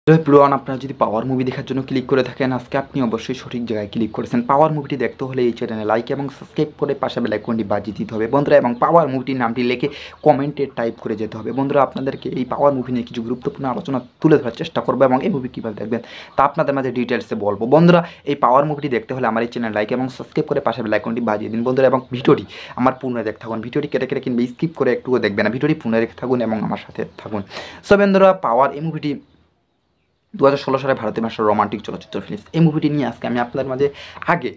Everyone, আপনারা যদি পাওয়ার movie দেখার জন্য ক্লিক করে থাকেন, আজকে আপনি অবশ্যই সঠিক জায়গায় ক্লিক করেছেন। পাওয়ার মুভিটি দেখতে হলে এই চ্যানেলে লাইক এবং সাবস্ক্রাইব করে পাশে বেল আইকনটি বাজিয়ে দিতে হবে বন্ধুরা, এবং পাওয়ার মুভিটির নামটি লিখে কমেন্টে টাইপ করে যেতে হবে বন্ধুরা। আপনাদেরকে এই পাওয়ার মুভি নিয়ে কিছু গুরুত্বপূর্ণ আলোচনা তুলে ধরার চেষ্টা করবো এবং এই মুভি কীভাবে দেখবেন তা আপনাদের মাঝে ডিটেলসে বলবো বন্ধুরা। এই পাওয়ার মুভিটি দেখতে হলে আমার এই চ্যানেল লাইক এবং সাবস্ক্রাইব করে পাশে বেল আইকনটি বাজিয়ে দিন বন্ধুরা, এবং ভিডিওটি আমার পূর্ণ দেখতে থাকুন। ভিডিওটি কেটে কেটে কিংবা স্কিপ করে একটুও দেখবেন না, ভিডিওটি পূর্ণ দেখতে থাকুন এবং আমার সাথে থাকুন। সো বন্ধুরা, পাওয়ার এই মুভিটি 2016 সালে ভারতীয় ভাষার রোমান্টিক চলচ্চিত্র ফিল্ম। এই মুভিটি নিয়ে আজকে আমি আপনাদের মাঝে আগে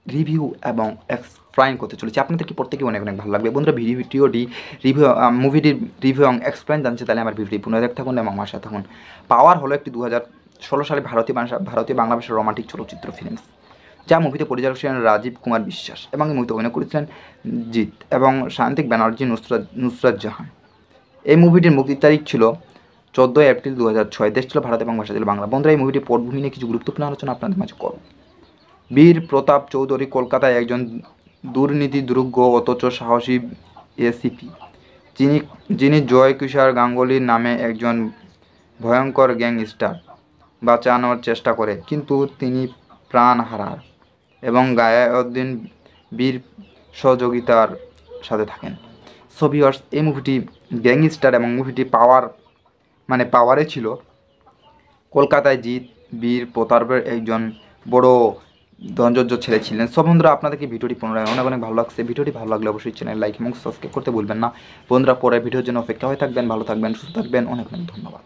রিভিউ এবং এক্সপ্লেইন করতে চলেছি। আপনাদেরকে প্রত্যেকে অনেক অনেক ভালো লাগবে বন্ধুরা। ভিডিওটি রিভিউ মুভিটির রিভিউ এবং এক্সপ্লেইন জানছে তাহলে আমার ভিডিওটি পুনরায় দেখতে থাকুন এবং আমার সাথে থাকুন। পাওয়ার হলো একটি 2016 সালে ভারতীয় বাংলা ভাষার রোমান্টিক চলচ্চিত্র ফিল্ম, যা মুভিতে পরিচালক ছিলেন রাজীব কুমার বিশ্বাস এবং এই মুভিতে অভিনয় করেছিলেন জিৎ এবং সায়ন্তিক ব্যানার্জি, নুসরাত জাহান। এই মুভিটির মুক্তির তারিখ ছিল 14 এপ্রিল 2006। দেশ ছিল ভারত এবং ভাষা ছিল বাংলা। বন্ধুরা, এই মুভিটির পটভূমি নিয়ে কিছু গুরুত্বপূর্ণ আলোচনা আপনাদের মাঝে করব। বীর প্রতাপ চৌধুরী কলকাতায় একজন দুর্নীতি দুর্গ অথচ সাহসী এসিপি, যিনি জয় কিশোর গাঙ্গুলির নামে একজন ভয়ঙ্কর গ্যাংস্টার বাঁচানোর চেষ্টা করে, কিন্তু তিনি প্রাণ হারান এবং গায়াউদ্দিন বীর সহযোগিতার সাথে থাকেন। সো ভিউয়ার্স, এই মুভিটি গ্যাংস্টার এবং মুভিটি পাওয়ারে ছিল কলকাতায় জিৎ বীর প্রতাপের একজন বড় ধনজজ্জ ছেলে ছিলেন। সব বন্ধুরা, আপনাদেরকে ভিডিওটি পুনরায় অনেক অনেক ভালো লাগছে। ভিডিওটি ভালো লাগলে অবশ্যই চ্যানেল লাইক এবং সাবস্ক্রাইব করতে ভুলবেন না বন্ধুরা। পরের ভিডিওর জন্য অপেক্ষা হয়ে থাকবেন। ভালো থাকবেন, সুস্থ থাকবেন। অনেক অনেক ধন্যবাদ।